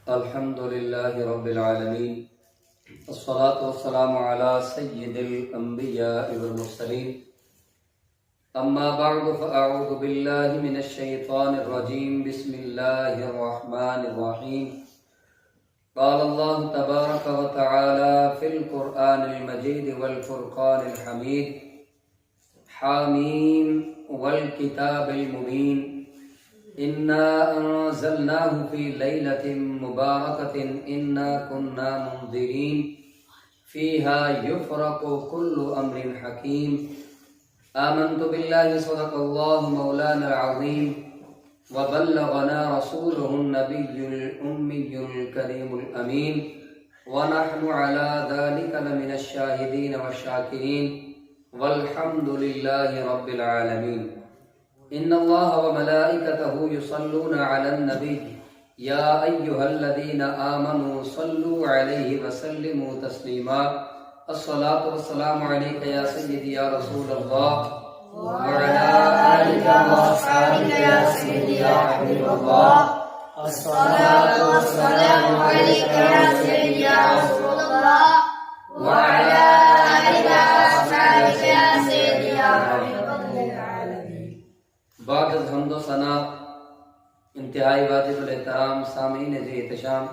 الحمد لله رب العالمين، الصلاة والسلام على سيد الأنبياء والمرسلين. أما بعد فأعوذ بالله من الشيطان الرجيم. بسم الله الرحمن الرحيم. قال الله تبارك وتعالى في القرآن المجيد والفرقان الحميد: حاميم والكتاب المبين إنا أنزلناه في ليلة مباركة إنا كنا منذرين فيها يفرق كل أمر حكيم. آمنت بالله صدق الله مولانا العظيم وبلغنا رسوله النبي الأمي الكريم الأمين ونحن على ذلك لمن الشاهدين والشاكرين والحمد لله رب العالمين. إن الله وملائكته يصلون على النبي يا أيها الذين آمنوا صلوا عليه وسلموا تسليما. الصلاة والسلام عليك يا سيدي يا رسول الله وعلى آلك وأصحابك يا سيدي يا حبيب الله. الصلاة والسلام عليك يا سيدي يا رسول الله وعلى آلك وأصحابك يا سيدي يا حبيب الله. بعد از حمد و ثنا انتہائی واجب الاحترام سامعین ذی احتشام،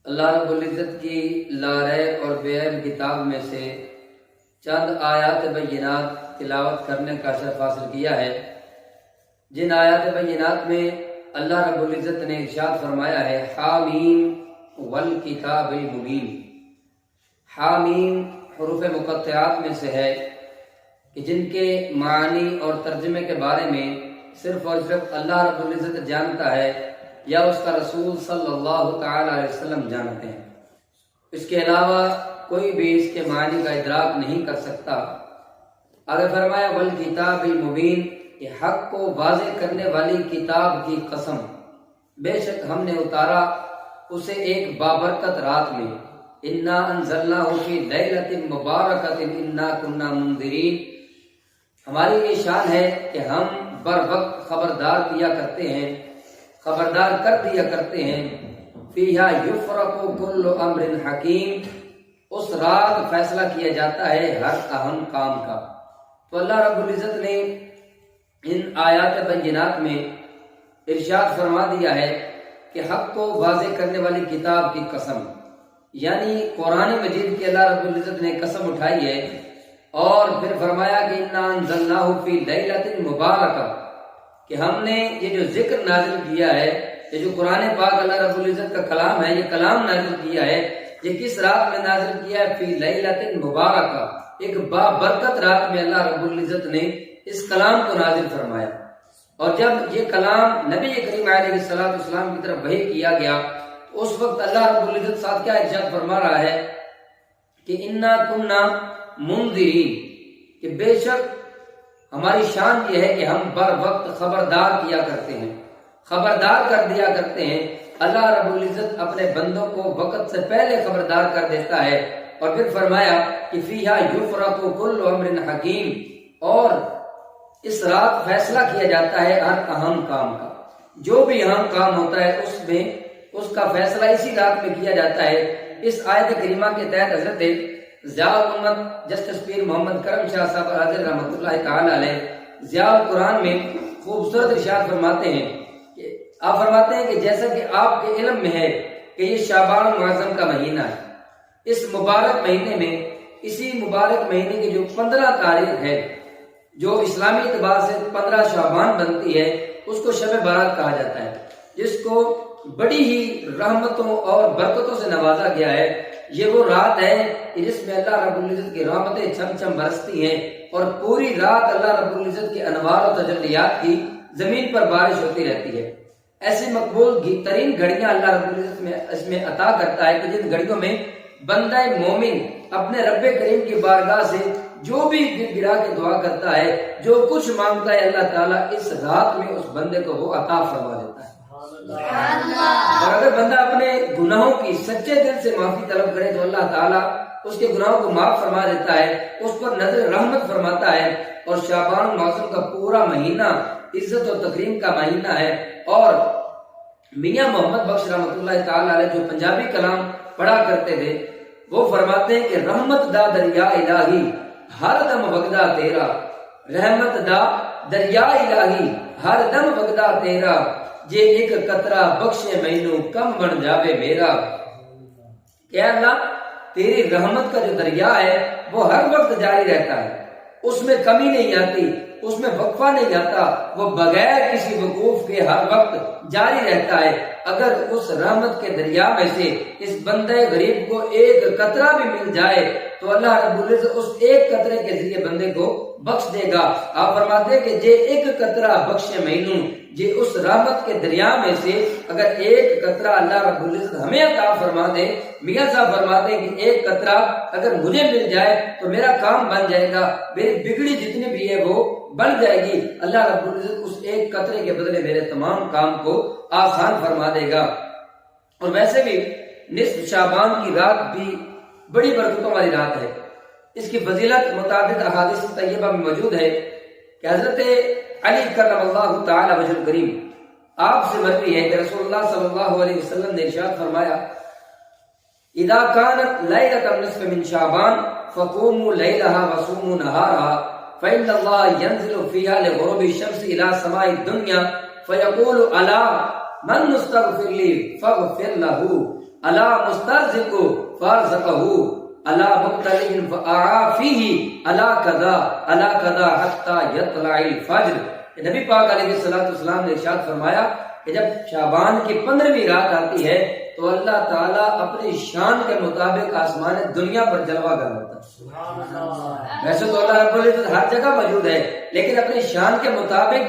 اللہ رب العزت کی لاریب اور بے عیب کتاب میں سے چند آیات بینات تلاوت کرنے کا شرف حاصل کیا ہے، جن آیات بینات میں اللہ رب العزت نے ارشاد فرمایا ہے: حامیم والکتاب المبین. حامیم حروف مقطعات میں سے ہے کہ جن کے معنی اور ترجمے کے بارے میں صرف اور صرف اللہ رب العزت جانتا ہے یا اس کا رسول صلی اللہ تعالی علیہ وسلم جانتے ہیں. اس کے علاوہ کوئی بھی اس کے معنی کا ادراک نہیں کر سکتا. آگے فرمایا: والکتاب المبین، یہ حق کو واضح کرنے والی کتاب کی قسم، بے شک ہم نے اتارا اسے ایک بابرکت رات میں. انا انزلناہ فی لیلۃ مبارکۃ انا کنا منذرین. ہماری یہ شان ہے کہ ہم بر وقت خبردار کیا کرتے ہیں، خبردار کر دیا کرتے ہیں. فیہا یفرق کل امر حکیم، اس رات فیصلہ کیا جاتا ہے ہر اہم کام کا. تو اللہ رب العزت نے ان آیات بینات میں ارشاد فرما دیا ہے کہ حق کو واضح کرنے والی کتاب کی قسم، یعنی قرآن مجید کی اللہ رب العزت نے قسم اٹھائی ہے. اور پھر فرمایا کہ انا انزلناہ فی لیلۃ مبارکہ، کہ ہم نے یہ جو ذکر نازل کیا ہے، یہ جو قرآن پاک اللہ رب العزت کا کلام ہے، یہ کلام نازل کیا ہے، یہ کس رات میں نازل کیا ہے؟ فی لیلۃ مبارکہ، ایک بابرکت رات میں اللہ رب العزت نے اس کلام کو نازل فرمایا. اور جب یہ کلام نبی کریم علیہ الصلوۃ والسلام کی طرف وحی کیا گیا تو اس وقت اللہ رب العزت ساتھ کیا ارشاد فرما رہا ہے کہ انا کنا منذرین، کہ بے شک ہماری شان یہ ہے کہ ہم بر وقت خبردار کیا کرتے ہیں، خبردار کر دیا کرتے ہیں. اللہ رب العزت اپنے بندوں کو وقت سے پہلے خبردار کر دیتا ہے. اور پھر فرمایا کہ فیہا یفرق کل امر حکیم، اور اس رات فیصلہ کیا جاتا ہے ہر اہم کام کا. جو بھی اہم کام ہوتا ہے اس میں اس کا فیصلہ اسی رات میں کیا جاتا ہے. اس آیت کریمہ کے تحت حضرت ضیاء الامت جسٹس پیر محمد کرم شاہ صاحب حاضر رحمۃ اللہ تعالی علیہ ضیاء القرآن میں خوبصورت ارشاد فرماتے ہیں کہ آپ فرماتے ہیں کہ جیسا کہ آپ کے علم میں ہے کہ یہ شعبان المعظم کا مہینہ ہے، اس مبارک مہینے میں، اسی مبارک مہینے کی جو 15 تاریخ ہے، جو اسلامی اعتبار سے 15 شعبان بنتی ہے، اس کو شب برات کہا جاتا ہے، جس کو بڑی ہی رحمتوں اور برکتوں سے نوازا گیا ہے. یہ وہ رات ہے جس میں اللہ رب العزت کی رحمتیں چھم چھم برستی ہیں، اور پوری رات اللہ رب العزت کے انوار و تجلیات کی زمین پر بارش ہوتی رہتی ہے. ایسی مقبول ترین گھڑیاں اللہ رب العزت میں اس میں عطا کرتا ہے کہ جن گھڑیوں میں بندہ مومن اپنے رب کریم کی بارگاہ سے جو بھی گرا کے دعا کرتا ہے، جو کچھ مانگتا ہے، اللہ تعالیٰ اس رات میں اس بندے کو وہ عطا فرما دیتا ہے. اور اگر بندہ اپنے گناہوں کی سچے دل سے معافی طلب کرے تو اللہ تعالیٰ اس کے گناہوں کو معاف فرما دیتا ہے، اس پر نظر رحمت فرماتا ہے. اور شعبان المعظم کا پورا مہینہ عزت و تکریم کا مہینہ ہے، اور میاں محمد بخش رحمۃ اللہ تعالی علیہ جو پنجابی کلام پڑھا کرتے تھے، وہ فرماتے ہیں کہ رحمت دا دریا الہی ہر دم وگدا تیرا، رحمت دا دریا الہی ہر دم وگدا تیرا، جے ایک قطرہ بخشے مینوں کم بن جاوے میرا۔ کہ اللہ تیری رحمت کا جو دریا ہے وہ ہر وقت جاری رہتا ہے، اس میں کمی نہیں آتی، اس میں وقفہ نہیں آتا، وہ بغیر کسی وقوف کے ہر وقت جاری رہتا ہے۔ اگر اس رحمت کے دریا میں سے اس بندے غریب کو ایک قطرہ بھی مل جائے تو اللہ رب العزت اس ایک قطرے کے ذریعے بندے کو بخش دے گا۔ آپ فرماتے ہیں کہ جے ایک قطرہ بخشے مینوں، جے اس رحمت کے دریا میں سے اگر ایک قطرہ اللہ رب العزت ہمیں عطا فرما دے، میاں صاحب فرماتے ہیں کہ ایک قطرہ اگر مجھے مل جائے تو میرا کام بن جائے گا، میری بگڑی جتنی بھی ہے وہ بن جائے گی۔ اللہ رب العزت اس ایک قطرے کے بدلے میرے تمام کام کو آسان فرما دے گا۔ اور ویسے بھی نصف شعبان کی رات بھی بڑی برکتوں والی رات ہے، اس کی فضیلت متعدد احادیث طیبہ میں موجود ہے کہ حضرت علی کرم اللہ تعالی وجہ الکریم آپ سے مروی ہے کہ رسول اللہ صلی اللہ علیہ وسلم نے ارشاد فرمایا، اذا كانت ليلة النصف من شعبان فقوموا ليلها وصوموا نهارها فإن الله ينزل فيها لغروب الشمس إلى سماء الدنيا فيقول ألا من مستغفر لي فاغفر له، ألا مسترزق فارزقه، ألا مبتلي فأعافيه، ألا كذا ألا كذا حتى يطلع الفجر۔ نبی پاک علیہ السلام نے ارشاد فرمایا کہ جب شعبان کی 15ویں رات آتی ہے تو اللہ تعالیٰ اپنی شان کے مطابق آسمان دنیا پر جلوہ گر ہوتا ہے۔ ویسے تو اللہ رب العزت ہر جگہ موجود ہے، لیکن اپنی شان کے مطابق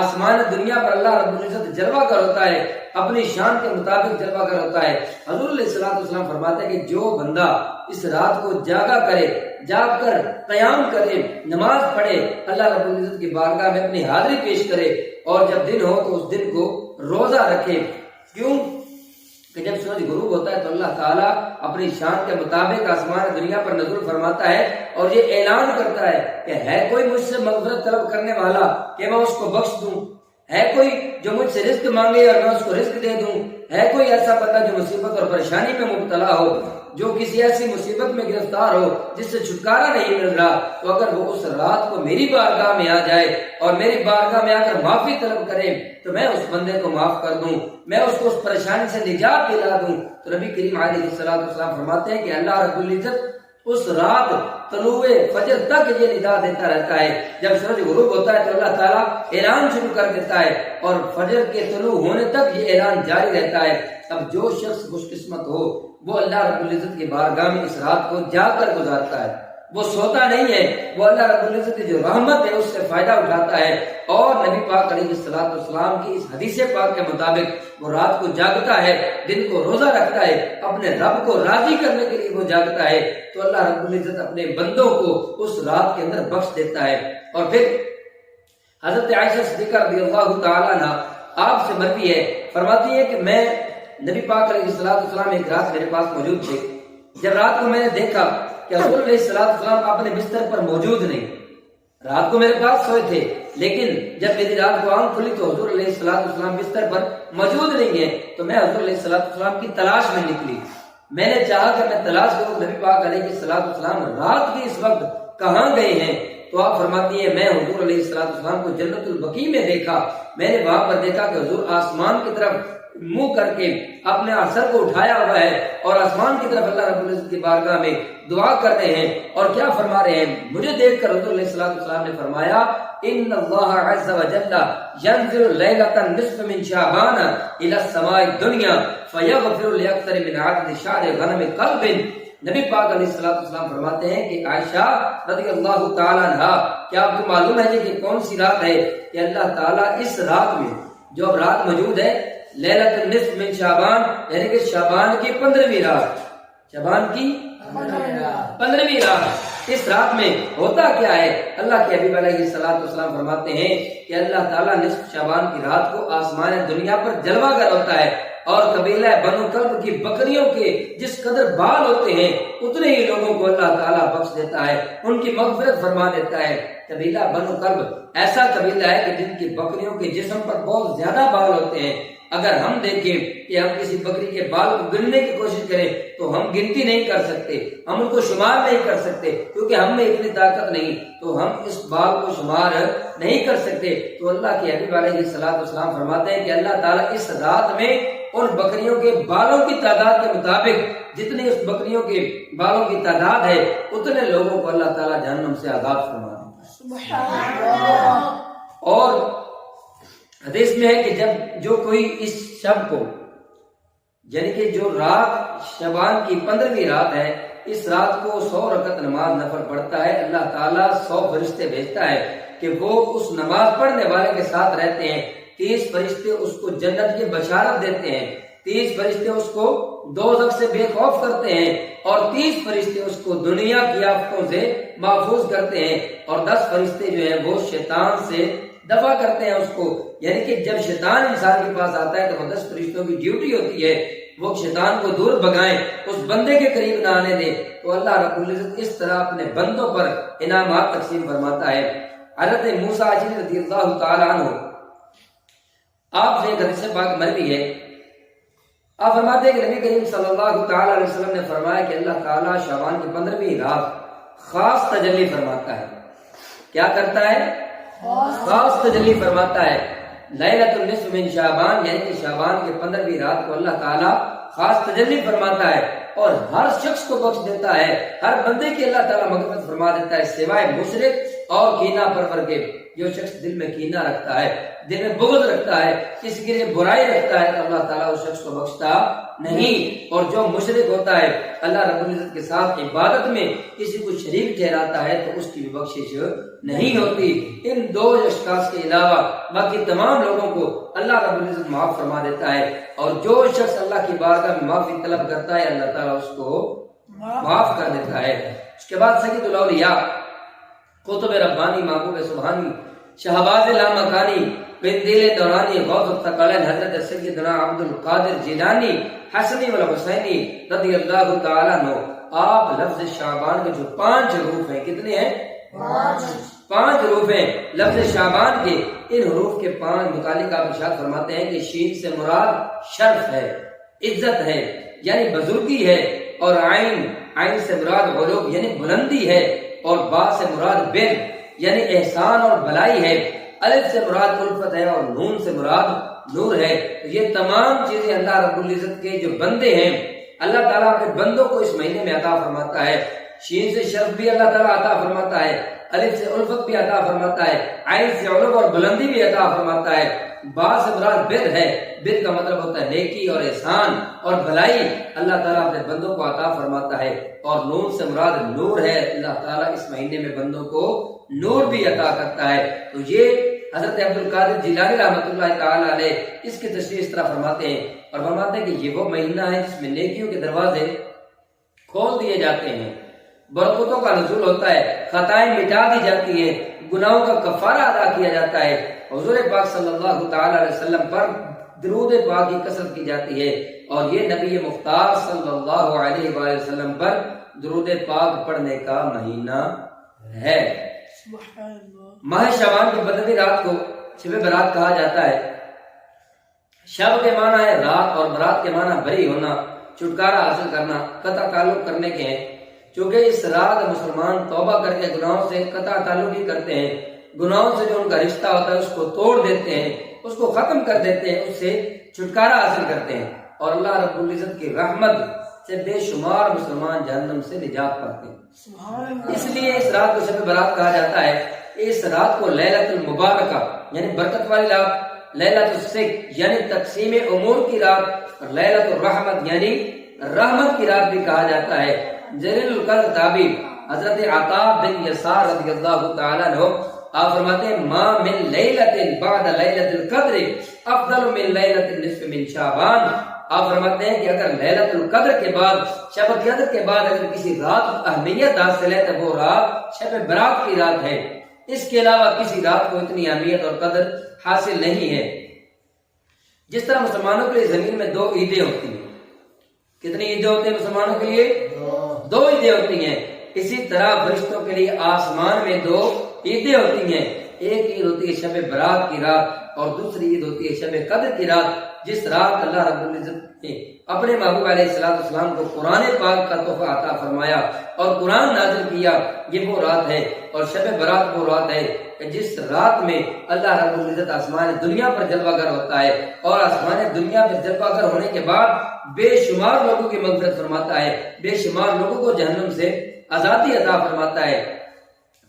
آسمان دنیا پر اللہ رب العزت جلوہ گر ہوتا ہے، اپنی شان کے مطابق جلوہ گر ہوتا ہے۔ حضور علیہ السلام فرماتے ہیں کہ جو بندہ اس رات کو جاگا کرے، جاگ کر قیام کرے، نماز پڑھے، اللہ رب العزت کی بارگاہ میں اپنی حاضری پیش کرے، اور جب دن ہو تو اس دن کو روزہ رکھے۔ کیوں کہ جب سورج غروب ہوتا ہے تو اللہ تعالیٰ اپنی شان کے مطابق آسمان دنیا پر نزول فرماتا ہے اور یہ اعلان کرتا ہے کہ ہے کوئی مجھ سے مغفرت طلب کرنے والا کہ میں اس کو بخش دوں، ہے کوئی جو مجھ سے رزق مانگے اور میں اس کو رزق دے دوں، ہے کوئی ایسا بندہ جو مصیبت اور پریشانی میں مبتلا ہو، جو کسی ایسی مصیبت میں گرفتار ہو جس سے چھٹکارا نہیں مل رہا، تو اگر وہ اس رات کو میری بارگاہ میں آ جائے اور میری بارگاہ میں آ کر معافی طلب کرے تو میں اس بندے کو معاف کر دوں، میں اس کو اس پریشانی سے نجات دلا دوں۔ تو نبی کریم علیہ السلام فرماتے ہیں کہ اللہ رب العزت اس رات طلوع فجر تک یہ ندا دیتا رہتا ہے۔ جب سورج غروب ہوتا ہے تو اللہ تعالیٰ اعلان شروع کر دیتا ہے اور فجر کے طلوع ہونے تک یہ اعلان جاری رہتا ہے۔ اب جو شخص خوش قسمت ہو وہ اللہ رب العزت کی بارگاہ میں اس رات کو جا کر گزارتا ہے، وہ سوتا نہیں ہے، وہ اللہ رب العزت کی جو رحمت ہے اس سے فائدہ اٹھاتا ہے، اور نبی پاک علیہ السلام کی اس حدیث پاک کے مطابق وہ رات کو جاگتا ہے، دن کو روزہ رکھتا ہے، اپنے رب کو راضی کرنے کے لیے وہ جاگتا ہے، تو اللہ رب العزت اپنے بندوں کو اس رات کے اندر بخش دیتا ہے۔ اور پھر حضرت عائشہ صدیقہ رضی اللہ تعالیٰ عنہ آپ سے مروی ہے، فرماتی ہے کہ میں نبی پاک علیہ السلام ایک رات میرے پاس موجود تھے، جب رات کو میں نے دیکھا کہ حضور علیہ السلام اپنے بستر پر موجود نہیں، رات کو میرے پاس سوئے تھے، لیکن جب میری رات کو آنکھ کھلی تو حضور علیہ السلام بستر پر موجود نہیں ہے، تو میں حضور علیہ السلام کی تلاش میں نکلی۔ میں نے چاہا کہ میں تلاش کروں نبی پاک علیہ السلام رات کی اس وقت کہاں گئے ہیں، تو آپ فرماتی ہیں میں حضور علیہ السلام کو جنت البقیع میں دیکھا، میں نے وہاں پر دیکھا کہ حضور آسمان کی طرف منہ کر کے اپنے سر کو اٹھایا ہوا ہے اور آسمان کی طرف اللہ رب العزت کی بارگاہ میں دعا کر رہے ہیں، اور کیا فرما رہے ہیں؟ مجھے دیکھ کر حضور علیہ السلام نے فرمایا ان اللہ عز وجل ينزل ليلة النصف من شعبان الى السماء الدنيا فيغفر لاكثر من عدد شعر غنم قلب۔ نبی پاک علیہ السلام فرماتے ہیں کہ عائشہ رضی اللہ تعالیٰ عنہا، کیا آپ کو معلوم ہے کہ کون سی رات ہے؟ کہ اللہ تعالیٰ اس رات میں جو اب رات موجود ہے لیلۃ النصف من شعبان، یعنی کہ شعبان کی 15ویں رات، شعبان کی 15ویں رات، اس رات میں ہوتا کیا ہے؟ اللہ کے حبیب علیہ السلام فرماتے ہیں کہ اللہ تعالیٰ نصف شعبان کی رات کو آسمان دنیا پر جلوہ گر ہوتا ہے، اور قبیلہ بنو کلب کی بکریوں کے جس قدر بال ہوتے ہیں اتنے ہی لوگوں کو اللہ تعالیٰ بخش دیتا ہے، ان کی مغفرت فرما دیتا ہے۔ قبیلہ بنو کلب ایسا قبیلہ ہے کہ جن کی بکریوں کے جسم پر بہت زیادہ بال ہوتے ہیں، اگر ہم دیکھیں کہ ہم کسی بکری کے بال کو گننے کی کوشش کریں تو ہم گنتی نہیں کر سکتے، ہم ان کو شمار نہیں کر سکتے، کیونکہ ہم میں اتنی طاقت نہیں، تو ہم اس بال کو شمار نہیں کر سکتے۔ تو اللہ کے حبیب علیہ الصلوۃ والسلام فرماتے ہیں کہ اللہ تعالیٰ اس رات میں ان بکریوں کے بالوں کی تعداد کے مطابق جتنی اس بکریوں کے بالوں کی تعداد ہے اتنے لوگوں کو اللہ تعالیٰ جہنم سے آزاد فرما دیتا ہے۔ سبحان اللہ۔ اور حدیث میں ہے کہ جب جو کوئی اس شب کو، یعنی کہ جو رات شعبان کی 15ویں رات ہے، اس رات کو 100 رکعت نماز نفل پڑھتا ہے، اللہ تعالیٰ 100 فرشتے بھیجتا ہے کہ وہ اس نماز پڑھنے والے کے ساتھ رہتے ہیں۔ 30 فرشتے اس کو جنت کی بشارت دیتے ہیں، 30 فرشتے اس کو دوزخ سے بے خوف کرتے ہیں، اور 30 فرشتے اس کو دنیا کی آفتوں سے محفوظ کرتے ہیں، اور 10 فرشتے جو ہیں وہ شیطان سے دفع کرتے ہیں اس کو۔ یعنی کہ جب شیطان انسان کے پاس آتا ہے تو 10 فرشتوں کی ڈیوٹی ہوتی ہے وہ شیطان کو دور بھگائیں، اس بندے کے قریب نہ آنے دیں۔ تو اللہ رب العزت اس طرح اپنے بندوں پر انعامات تقسیم فرماتا ہے۔ حضرت موسیٰ رضی اللہ تعالیٰ عنہ آپ سے ایک حدیث پاک مروی ہے، آپ فرماتے ہیں کہ نبی کریم صلی اللہ تعالیٰ علیہ وسلم نے فرمایا کہ اللہ تعالیٰ شعبان کی 15ویں رات خاص تجلی فرماتا ہے۔ کیا کرتا ہے؟ خاص تجلی فرماتا ہے۔ لیلۃ النصف من شعبان، یعنی کہ شعبان کے 15ویں رات کو اللہ تعالیٰ خاص تجلی فرماتا ہے اور ہر شخص کو بخش دیتا ہے، ہر بندے کی اللہ تعالیٰ مغفرت فرما دیتا ہے سوائے مشرک اور کینہ پرور کے۔ جو شخص دل میں کینہ رکھتا ہے، دل میں بغض رکھتا ہے، کسی کے لیے برائی رکھتا ہے، تو اللہ تعالیٰ اس شخص کو بخشتا نہیں۔ اور جو مشرک ہوتا ہے اللہ رب العزت کے ساتھ عبادت میں کسی کو شریک ٹھہراتا ہے تو اس کی بھی بخشش نہیں ہوتی۔ ان 2 اشخاص کے علاوہ باقی تمام لوگوں کو اللہ رب العزت معاف فرما دیتا ہے، اور جو شخص اللہ کی بارگاہ میں معافی طلب کرتا ہے اللہ تعالیٰ اس کو معاف کر دیتا ہے۔ اس کے بعد سید الاولیاء، قطب ربانی، محبوب سبحانی، شہباز لامکانی، قندیل دورانی، غوث الثقلین حضرت سیدنا عبد القادر جیلانی حسنی والحسینی رضی اللہ تعالیٰ عنہ، آپ لفظ شعبان کے جو 5 حروف ہیں، کتنے ہیں؟ 5 حروف ہیں لفظ شعبان کے۔ ان حروف کے 5 متعلق آپ ارشاد فرماتے ہیں کہ شین سے مراد شرف ہے، عزت ہے یعنی بزرگی ہے، اور عین سے مراد علو یعنی بلندی ہے، اور با سے مراد بر یعنی احسان اور بھلائی ہے، الف سے مراد الفت ہے، اور نون سے مراد نور ہے۔ تو یہ تمام چیزیں اللہ رب العزت کے جو بندے ہیں اللہ تعالیٰ اپنے بندوں کو اس مہینے میں عطا فرماتا ہے۔ شین سے شرف بھی اللہ تعالیٰ عطا فرماتا ہے، الف سے الفت بھی عطا فرماتا ہے، عین سے علو اور بلندی بھی عطا فرماتا ہے، با سے مراد بر ہے، بر کا مطلب ہوتا ہے نیکی اور احسان اور بھلائی، اللہ تعالیٰ اپنے بندوں کو عطا فرماتا ہے، اور نور سے مراد نور ہے، اللہ تعالیٰ اس مہینے میں بندوں کو نور بھی عطا کرتا ہے۔ تو یہ حضرت عبد القادر جیلانی رحمۃ اللہ تعالیٰ علیہ اس کی تشریح اس طرح فرماتے ہیں، اور فرماتے ہیں کہ یہ وہ مہینہ ہے جس میں نیکیوں کے دروازے کھول دیے جاتے ہیں، برکتوں کا نزول ہوتا ہے، خطائیں مٹا دی جاتی ہیں، گناہوں کا کفارہ ادا کیا جاتا ہے، حضور پاک صلی اللہ تعالیٰ علیہ وسلم پر درود پاک کی کثرت کی جاتی ہے، اور یہ نبی مختار صلی اللہ علیہ وآلہ وسلم پر درود پاک پڑھنے کا مہینہ ہے۔ ماہ شعبان کی 15ویں رات کو شب برات کہا جاتا ہے۔ شب کے معنی ہے رات، اور برات کے معنی بری ہونا، چھٹکارا حاصل کرنا، قطع تعلق کرنے کے ہیں۔ چونکہ اس رات مسلمان توبہ کر کے گناہوں سے قطع تعلق ہی کرتے ہیں، گناہوں سے جو ان کا رشتہ ہوتا ہے اس کو توڑ دیتے ہیں، اس کو ختم کر دیتے ہیں، اس سے چھٹکارا حاصل کرتے ہیں، اور اللہ رب العزت کی رحمت سے بے شمار مسلمان جہنم سے نجات پاتے ہیں۔ اس لیے اس رات کو شب برات کہا جاتا ہے۔ اس رات کو لیلۃ المبارکہ یعنی برکت والی رات، لیلۃ السک یعنی تقسیم امور کی رات، اور لیلۃ الرحمت یعنی رحمت کی رات بھی کہا جاتا ہے۔ جلیل القدر تابعی حضرت عطا بن یسار رضی اللہ تعالیٰ عنہ آپ فرماتے ہیں ما من لیلۃ بعد لیلۃ القدر افضل من لیلۃ النصف من شعبان۔ آپ فرماتے ہیں کہ اگر لیلۃ القدر کے بعد، شب قدر کے بعد اگر کسی رات کو اہمیت حاصل ہے تو وہ رات شب برات کی رات ہے، اس کے علاوہ کسی رات کو اتنی اہمیت اور قدر حاصل نہیں ہے۔ جس طرح مسلمانوں کے لیے زمین میں 2 عیدیں ہوتی ہیں، کتنی عیدیں ہوتی ہیں مسلمانوں کے لیے؟ 2 عیدیں ہوتی ہیں۔ اسی طرح فرشتوں کے لیے آسمان میں 2 عیدیں ہوتی ہیں، ایک عید ہوتی ہے شب برات کی رات، اور دوسری عید ہوتی ہے شب قدر کی رات۔ جس رات اللہ رب العزت نے اپنے محبوب علیہ السلام کو قرآن پاک کا تحفہ عطا فرمایا اور قرآن نازل کیا، یہ وہ رات ہے، اور شب برات وہ رات ہے کہ جس رات میں اللہ رب العزت آسمان دنیا پر جلوہ گر ہوتا ہے، اور آسمان دنیا پر جلوہ گر ہونے کے بعد بے شمار لوگوں کی مغفرت فرماتا ہے، بے شمار لوگوں کو جہنم سے آزادی عطا فرماتا ہے۔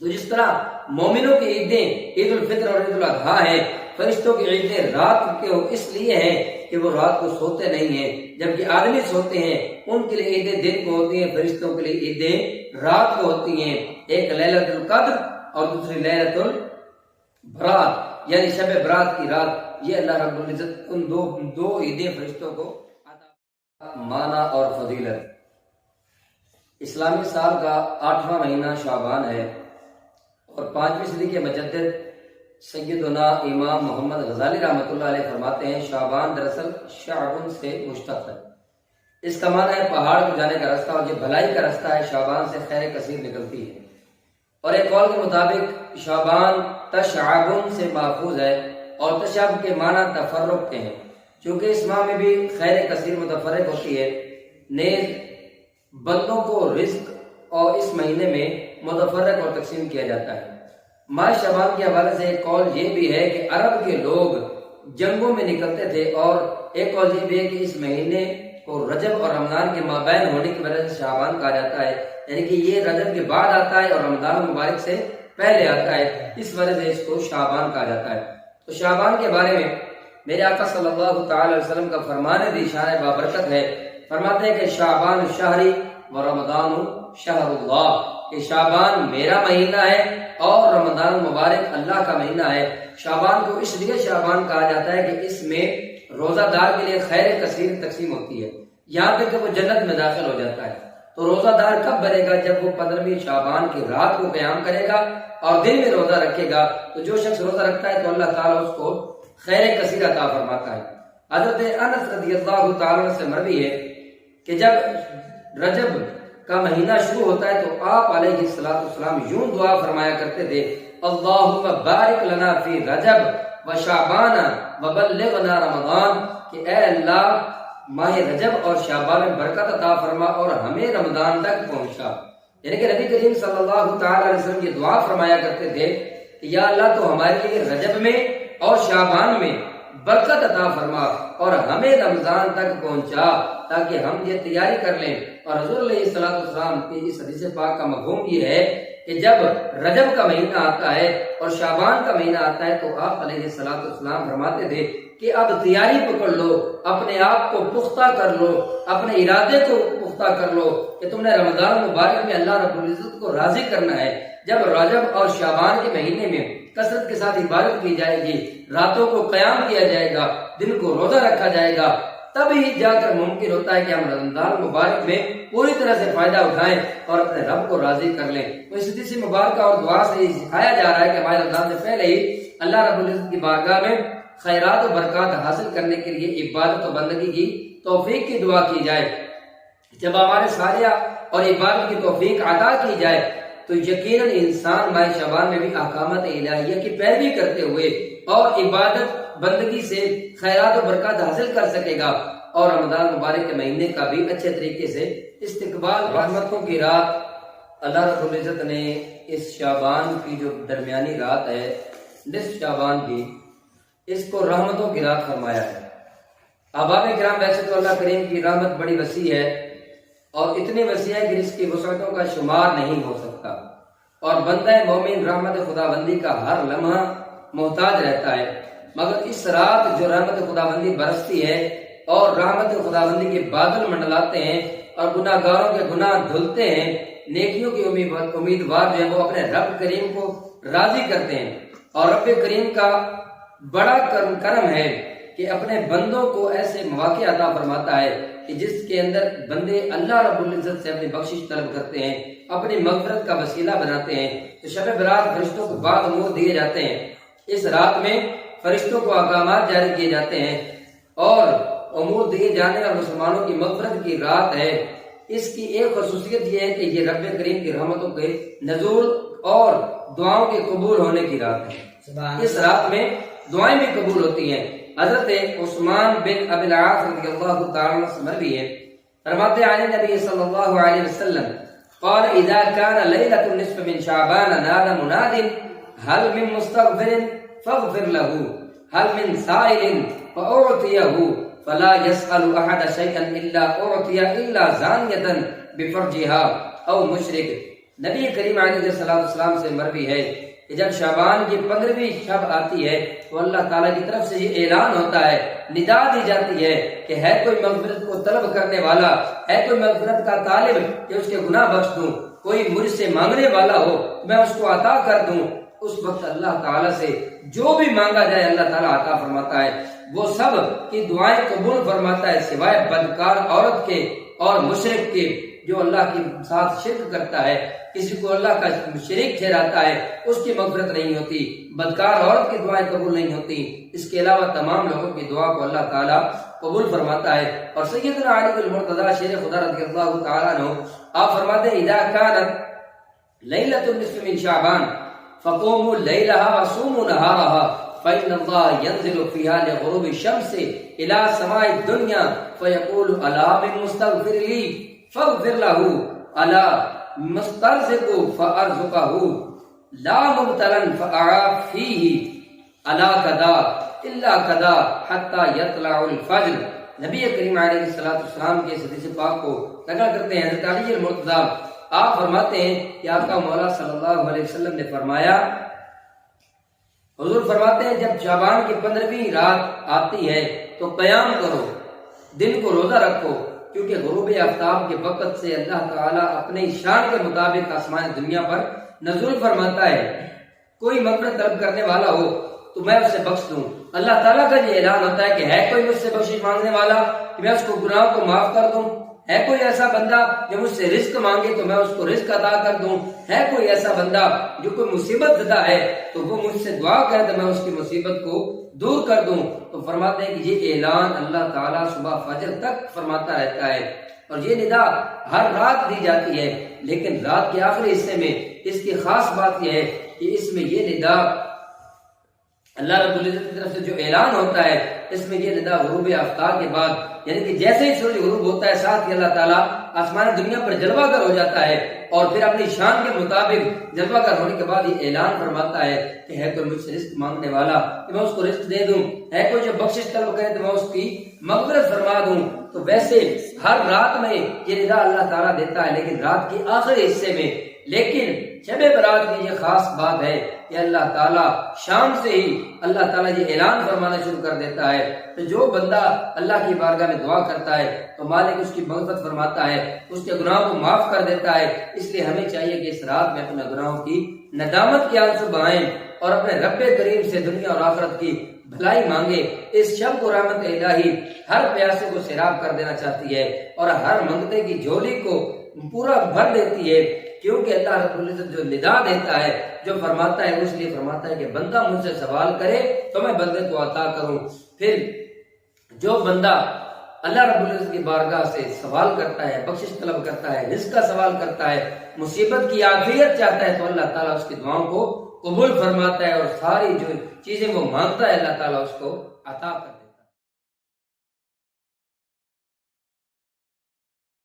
تو جس طرح مومنوں کی عیدیں عید الفطر اور عید الاضحیٰ ہیں، فرشتوں کی عیدیں رات کے اس لیے ہیں کہ وہ رات کو سوتے نہیں ہیں، جبکہ آدمی سوتے ہیں، ان کے لیے عیدیں دن کو ہوتی ہیں، فرشتوں کے لیے عیدیں رات کو ہوتی ہیں، ایک لیلۃ القدر اور دوسری لیلۃ البرات یعنی شب برات کی رات۔ یہ اللہ رب العزت ان دو عیدیں فرشتوں کو عطا۔ معنی اور فضیلت، اسلامی سال کا 8واں مہینہ شعبان ہے، اور 5ویں صدی کے مجدد سیدنا امام محمد غزالی رحمۃ اللہ علیہ فرماتے ہیں شعبان دراصل شعبن سے مشتق ہے، اس کا معنی ہے پہاڑ کو جانے کا راستہ، اور یہ بھلائی کا راستہ ہے، شعبان سے خیر کثیر نکلتی ہے۔ اور ایک قول کے مطابق شعبان تشعبن سے ماخوذ ہے، اور تشعب کے معنی تفرق کے ہیں، چونکہ اس ماہ میں بھی خیر کثیر متفرق ہوتی ہے، نیز بندوں کو رزق اور اس مہینے میں متفرق اور تقسیم کیا جاتا ہے۔ ماہ شعبان کے حوالے سے ایک قول یہ بھی ہے کہ عرب کے لوگ جنگوں میں نکلتے تھے، اور ایک قول یہ بھی ہے کہ اس مہینے کو رجب اور رمضان کے مابین ہونے کی وجہ سے شعبان کہا جاتا ہے، یعنی کہ یہ رجب کے بعد آتا ہے اور رمضان مبارک سے پہلے آتا ہے، اس وجہ سے اس کو شعبان کہا جاتا ہے۔ تو شعبان کے بارے میں میرے آقا صلی اللہ تعالی علیہ وسلم کا فرمان بھی شان بابرکت ہے، فرماتے ہیں کہ شعبان شہری و رمضان شہر اللہ، کہ شعبان میرا مہینہ ہے اور رمضان مبارک اللہ کا مہینہ ہے۔ شعبان کو اس لیے شعبان کہا جاتا ہے کہ اس میں روزہ دار کے لیے خیر کثیر تقسیم ہوتی ہے، یہاں تک کہ وہ جنت میں داخل ہو جاتا ہے۔ تو روزہ دار کب بنے گا؟ جب وہ 15ویں شعبان کی رات کو قیام کرے گا اور دن میں روزہ رکھے گا، تو جو شخص روزہ رکھتا ہے تو اللہ تعالیٰ اس کو خیر کثیر عطا فرماتا ہے۔ حضرت انس رضی اللہ تعالیٰ عنہ سے مروی ہے کہ جب رجب کا مہینہ شروع ہوتا ہے تو آپ علیہ السلام یوں دعا فرمایا کرتے تھے، اللہم بارک لنا فی رجب و شعبان و بلغنا رمضان، کہ اے اللہ ماہ رجب اور شعبان میں برکت عطا فرما اور ہمیں رمضان تک پہنچا۔ یعنی کہ نبی کریم صلی اللہ تعالی علیہ وسلم یہ دعا فرمایا کرتے تھے کہ یا اللہ تو ہمارے لیے رجب میں اور شعبان میں برکت عطا فرما اور ہمیں رمضان تک پہنچا، تاکہ ہم یہ تیاری کر لیں۔ اور حضور علیہ السلام کی اس حدیث پاک کا مفہوم یہ ہے کہ جب رجب کا مہینہ آتا ہے اور شعبان کا مہینہ آتا ہے تو آپ علیہ السلام فرماتے تھے کہ اب تیاری پکڑ لو، اپنے آپ کو پختہ کر لو، اپنے ارادے کو پختہ کر لو کہ تم نے رمضان مبارک میں اللہ رب العزت کو راضی کرنا ہے۔ جب رجب اور شعبان کے مہینے میں کثرت کے ساتھ عبادت کی جائے گی، راتوں کو قیام کیا جائے گا، دن کو روزہ رکھا جائے گا، تب ہی جا کر ممکن ہوتا ہے کہ ہم رمضان مبارک میں پوری طرح سے فائدہ اٹھائیں اور اپنے رب کو راضی کر لیں۔ تو اس حدیث مبارکہ اور دعا سے یہ سکھایا جا رہا ہے کہ ہمارے رمضان سے پہلے ہی اللہ رب العزت کی بارگاہ میں خیرات و برکات حاصل کرنے کے لیے عبادت و بندگی کی توفیق کی دعا کی جائے۔ جب ہمارے ساریہ اور عبادت کی توفیق عطا کی جائے تو یقیناً انسان ماہ شعبان میں بھی احکامات الہیہ کی پیروی کرتے ہوئے اور عبادت بندگی سے خیرات و برکات حاصل کر سکے گا، اور رمضان مبارک کے مہینے کا بھی اچھے طریقے سے استقبال۔ رحمتوں کی رات اللہ رب العزت نے اس شعبان کی جو درمیانی رات ہے نصف شعبان کی، اس کو رحمتوں کی رات فرمایا ہے۔ احباب کرام، ویسے تو اللہ کریم کی رحمت بڑی وسیع ہے اور اتنی وسیع ہے کہ اس کی وسعتوں کا شمار نہیں ہو سکتا، اور بندہ مومن رحمت خداوندی کا ہر لمحہ محتاج رہتا ہے، مگر اس رات جو رحمت خداوندی برستی ہے اور رحمت خداوندی کے بادل منڈلاتے ہیں اور گناہ گاروں کے گناہ دھلتے ہیں، نیکیوں کی امیدوار جو ہے وہ اپنے رب کریم کو راضی کرتے ہیں، اور رب کریم کا بڑا کرم ہے کہ اپنے بندوں کو ایسے مواقع عطا فرماتا ہے کہ جس کے اندر بندے اللہ رب العزت سے اپنی بخشش طلب کرتے ہیں، اپنی مغفرت کا وسیلہ بناتے ہیں۔ تو شب برات فرشتوں کو بعد امور دیے جاتے ہیں، اس رات میں فرشتوں کو احکامات جاری کیے جاتے ہیں اور امور دیے جانے اور مسلمانوں کی مغفرت کی رات ہے۔ اس کی ایک خصوصیت یہ ہے کہ یہ رب کریم کی رحمتوں کے نزول اور دعاؤں کے قبول ہونے کی رات ہے۔ اس رات میں دعائیں بھی قبول ہوتی ہیں، حضرت عثمان بن ابی العاص رضی اللہ تعالی عنہ سے مروی ہے، فرماتے ہیں نبی صلی اللہ علیہ وسلم قال اذا كان ليلة النصف من شعبان نادى مناد هل من مستغفر فاغفر له هل من سائل فأعطيه فلا يسأل أحد شيئا إلا أعطي إلا زانية بفرجها أو مشرك۔ نبی کریم علیہ السلام سے مروی ہے کہ جب شعبان کی 15ویں شب آتی ہے تو اللہ تعالیٰ کی طرف سے یہ اعلان ہوتا ہے، ندا دی جاتی ہے کہ ہے کوئی مغفرت کو طلب کرنے والا، ہے کوئی مغفرت کا طالب کہ اس کے گناہ بخش دوں، کوئی مجھ سے مانگنے والا ہو میں اس کو عطا کر دوں۔ اس وقت اللہ تعالیٰ سے جو بھی مانگا جائے اللہ تعالیٰ عطا فرماتا ہے، وہ سب کی دعائیں قبول فرماتا ہے سوائے بدکار عورت کے اور مشرک کے، جو اللہ کے ساتھ شرک کرتا ہے، کسی کو اللہ کا شریک ٹھہراتا ہے، اس کی مغفرت نہیں ہوتی، بدکار عورت کی دعائیں قبول نہیں ہوتی۔ اس کے علاوہ تمام لوگوں کی دعا کو اللہ تعالیٰ قبول فرماتا ہے۔ اور سیدنا علی المرتضی شیر خدا رضی اللہ تعالیٰ عنہ آپ فرماتے ہیں اذا كانت لیلۃ النصف من شعبان فقوموا لیلها وصوموا نهارها فإن الله ينزل فيها لغروب الشمس إلى سماء الدنيا فيقول ألا من مستغفر لي فاغفر له ألا مسترزق فأرزقه لا مبتلا فأعاف فيه ألا كذا إلا كذا حتى يطلع الفجر۔ نبی کریم علیہ السلام کے حدیث پاک کو نقل کرتے ہیں حضرت علی المرتضی، آپ فرماتے ہیں کہ آقا مولا صلی اللہ علیہ وسلم نے فرمایا، حضور فرماتے ہیں جب شعبان کی 15ویں رات آتی ہے تو قیام کرو، دن کو روزہ رکھو، کیونکہ غروب آفتاب کے وقت سے اللہ تعالیٰ اپنے شان کے مطابق آسمان دنیا پر نزول فرماتا ہے۔ کوئی مغفرت طلب کرنے والا ہو تو میں اسے بخش دوں۔ اللہ تعالیٰ کا یہ اعلان ہوتا ہے کہ ہے کوئی مجھ سے بخشش مانگنے والا کہ میں اس کو گناہ کو معاف کر دوں، ہے کوئی ایسا بندہ جو مجھ سے رزق مانگے تو میں اس کو رزق عطا کر دوں، ہے کوئی ایسا بندہ جو کوئی مصیبت زدہ ہے تو وہ مجھ سے دعا کرے تو میں اس کی مصیبت کو دور کر دوں۔ تو فرماتے ہیں کہ یہ اعلان اللہ تعالیٰ صبح فجر تک فرماتا رہتا ہے، اور یہ ندا ہر رات دی جاتی ہے، لیکن رات کے آخری حصے میں اس کی خاص بات یہ ہے کہ اس میں یہ ندا اللہ رب العزت کی طرف سے جو اعلان ہوتا ہے، اس میں یہ ندا غروب آفتاب کے بعد، یعنی کہ جیسے ہی سورج غروب ہوتا ہے ساتھ ہی اللہ تعالیٰ آسمان دنیا پر جلوہ گر ہو جاتا ہے، اور پھر اپنی شان کے مطابق جلوہ گر ہونے کے بعد یہ اعلان فرماتا ہے کہ ہے کوئی مجھ سے رزق مانگنے والا کہ میں اس کو رزق دے دوں، ہے کوئی جو بخشش طلب کرے تو میں اس کی مغفرت فرما دوں۔ تو ویسے ہر رات میں یہ ندا اللہ تعالیٰ دیتا ہے، لیکن رات کے آخری حصے میں، لیکن شب برات کی یہ خاص بات ہے کہ اللہ تعالیٰ شام سے ہی اللہ تعالیٰ یہ اعلان فرمانا شروع کر دیتا ہے، تو جو بندہ اللہ کی بارگاہ میں دعا کرتا ہے تو مالک اس کی مغفرت فرماتا ہے، اس کے گناہوں کو معاف کر دیتا ہے۔ اس لیے ہمیں چاہیے کہ اس رات میں اپنے گناہوں کی ندامت کے آنسو بہائیں اور اپنے رب کریم سے دنیا اور آخرت کی بھلائی مانگے۔ اس شب کو رحمت الہی ہر پیاسے کو سیراب کر دینا چاہتی ہے اور ہر منگتے کی جھولی کو پورا بھر دیتی ہے، کیونکہ اللہ رب العزت جو ندا دیتا ہے، جو فرماتا ہے، اس لیے فرماتا ہے کہ بندہ مجھ سے سوال کرے تو میں بندے کو عطا کروں۔ پھر جو بندہ اللہ رب العزت کی بارگاہ سے سوال کرتا ہے، بخشش طلب کرتا ہے، رزق کا سوال کرتا ہے، مصیبت کی عافیت چاہتا ہے، تو اللہ تعالیٰ اس کی دعاؤں کو قبول فرماتا ہے، اور ساری جو چیزیں وہ مانگتا ہے اللہ تعالیٰ اس کو عطا کرتا ہے۔